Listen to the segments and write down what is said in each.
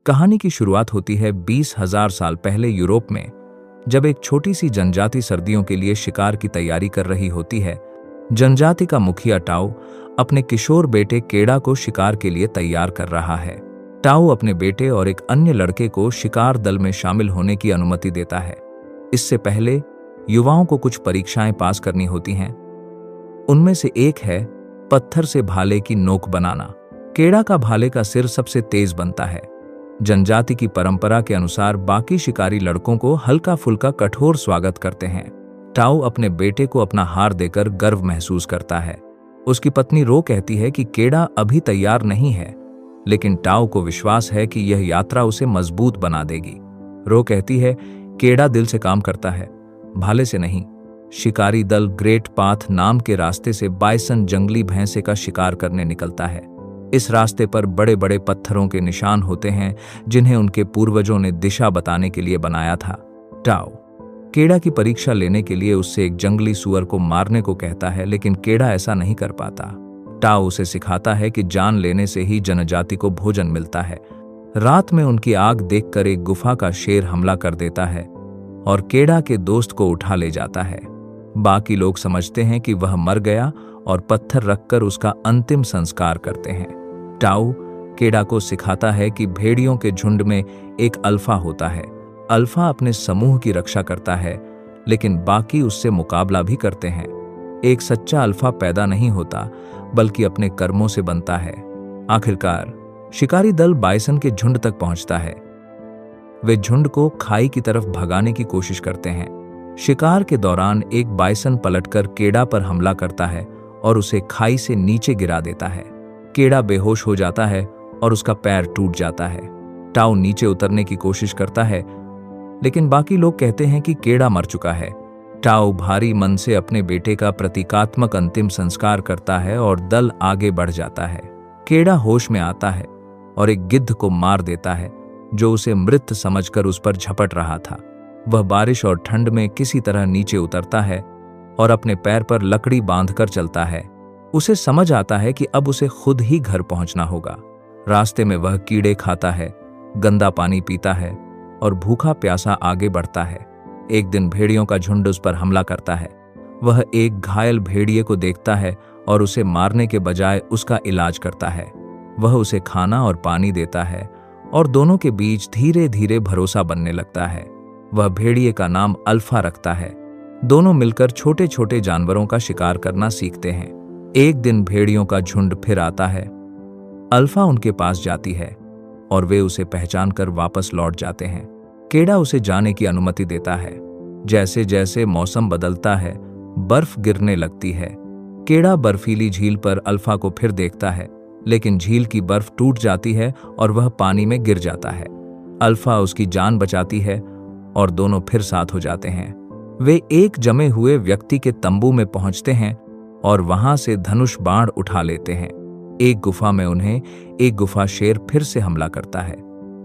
कहानी की शुरुआत होती है 20,000 साल पहले यूरोप में, जब एक छोटी सी जनजाति सर्दियों के लिए शिकार की तैयारी कर रही होती है। जनजाति का मुखिया टाओ अपने किशोर बेटे केड़ा को शिकार के लिए तैयार कर रहा है। टाओ अपने बेटे और एक अन्य लड़के को शिकार दल में शामिल होने की अनुमति देता है। इससे पहले युवाओं को कुछ परीक्षाएं पास करनी होती हैं। उनमें से एक है पत्थर से भाले की नोक बनाना। केड़ा का भाले का सिर सबसे तेज बनता है। जनजाति की परंपरा के अनुसार बाकी शिकारी लड़कों को हल्का फुल्का कठोर स्वागत करते हैं। टाओ अपने बेटे को अपना हार देकर गर्व महसूस करता है। उसकी पत्नी रो कहती है कि केड़ा अभी तैयार नहीं है, लेकिन टाओ को विश्वास है कि यह यात्रा उसे मजबूत बना देगी। रो कहती है, केड़ा दिल से काम करता है, भाले से नहीं। शिकारी दल ग्रेट पाथ नाम के रास्ते से बाइसन जंगली भैंसे का शिकार करने निकलता है। इस रास्ते पर बड़े बड़े पत्थरों के निशान होते हैं, जिन्हें उनके पूर्वजों ने दिशा बताने के लिए बनाया था। टाओ केड़ा की परीक्षा लेने के लिए उससे एक जंगली सुअर को मारने को कहता है, लेकिन केड़ा ऐसा नहीं कर पाता। टाओ उसे सिखाता है कि जान लेने से ही जनजाति को भोजन मिलता है। रात में उनकी आग देखकर एक गुफा का शेर हमला कर देता है और केड़ा के दोस्त को उठा ले जाता है। बाकी लोग समझते हैं कि वह मर गया और पत्थर रखकर उसका अंतिम संस्कार करते हैं। टाओ केड़ा को सिखाता है कि भेड़ियों के झुंड में एक अल्फा होता है। अल्फा अपने समूह की रक्षा करता है, लेकिन बाकी उससे मुकाबला भी करते हैं। एक सच्चा अल्फा पैदा नहीं होता, बल्कि अपने कर्मों से बनता है। आखिरकार शिकारी दल बाइसन के झुंड तक पहुंचता है। वे झुंड को खाई की तरफ भगाने की कोशिश करते हैं। शिकार के दौरान एक बाइसन पलटकर केड़ा पर हमला करता है और उसे खाई से नीचे गिरा देता है। केड़ा बेहोश हो जाता है और उसका पैर टूट जाता है। टाओ नीचे उतरने की कोशिश करता है, लेकिन बाकी लोग कहते हैं कि केड़ा मर चुका है। टाओ भारी मन से अपने बेटे का प्रतीकात्मक अंतिम संस्कार करता है और दल आगे बढ़ जाता है। केड़ा होश में आता है और एक गिद्ध को मार देता है, जो उसे मृत समझकर उस पर झपट रहा था। वह बारिश और ठंड में किसी तरह नीचे उतरता है और अपने पैर पर लकड़ी बांधकर चलता है। उसे समझ आता है कि अब उसे खुद ही घर पहुंचना होगा। रास्ते में वह कीड़े खाता है, गंदा पानी पीता है और भूखा प्यासा आगे बढ़ता है। एक दिन भेड़ियों का झुंड उस पर हमला करता है। वह एक घायल भेड़िए को देखता है और उसे मारने के बजाय उसका इलाज करता है। वह उसे खाना और पानी देता है और दोनों के बीच धीरे धीरे भरोसा बनने लगता है। वह भेड़िए का नाम अल्फा रखता है। दोनों मिलकर छोटे छोटे जानवरों का शिकार करना सीखते हैं। एक दिन भेड़ियों का झुंड फिर आता है। अल्फा उनके पास जाती है और वे उसे पहचान कर वापस लौट जाते हैं। केड़ा उसे जाने की अनुमति देता है। जैसे जैसे मौसम बदलता है, बर्फ गिरने लगती है। केड़ा बर्फीली झील पर अल्फा को फिर देखता है, लेकिन झील की बर्फ टूट जाती है और वह पानी में गिर जाता है। अल्फा उसकी जान बचाती है और दोनों फिर साथ हो जाते हैं। वे एक जमे हुए व्यक्ति के तंबू में पहुंचते हैं और वहां से धनुष बाण उठा लेते हैं। एक गुफा में उन्हें एक गुफा शेर फिर से हमला करता है।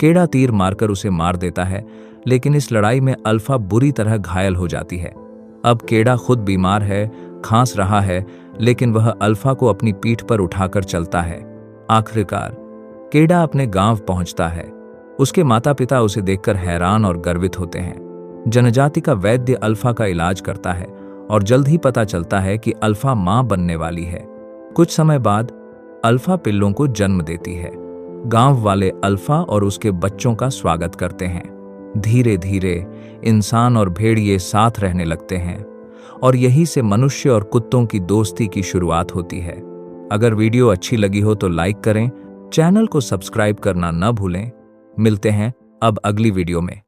केड़ा तीर मारकर उसे मार देता है, लेकिन इस लड़ाई में अल्फा बुरी तरह घायल हो जाती है। अब केड़ा खुद बीमार है, खांस रहा है, लेकिन वह अल्फा को अपनी पीठ पर उठाकर चलता है। आखिरकार केड़ा अपने गांव पहुंचता है। उसके माता पिता उसे देखकर हैरान और गर्वित होते हैं। जनजाति का वैद्य अल्फा का इलाज करता है और जल्द ही पता चलता है कि अल्फा मां बनने वाली है। कुछ समय बाद अल्फा पिल्लों को जन्म देती है। गांव वाले अल्फा और उसके बच्चों का स्वागत करते हैं। धीरे धीरे इंसान और भेड़िए साथ रहने लगते हैं और यहीं से मनुष्य और कुत्तों की दोस्ती की शुरुआत होती है। अगर वीडियो अच्छी लगी हो तो लाइक करें, चैनल को सब्सक्राइब करना न भूलें। मिलते हैं अब अगली वीडियो में।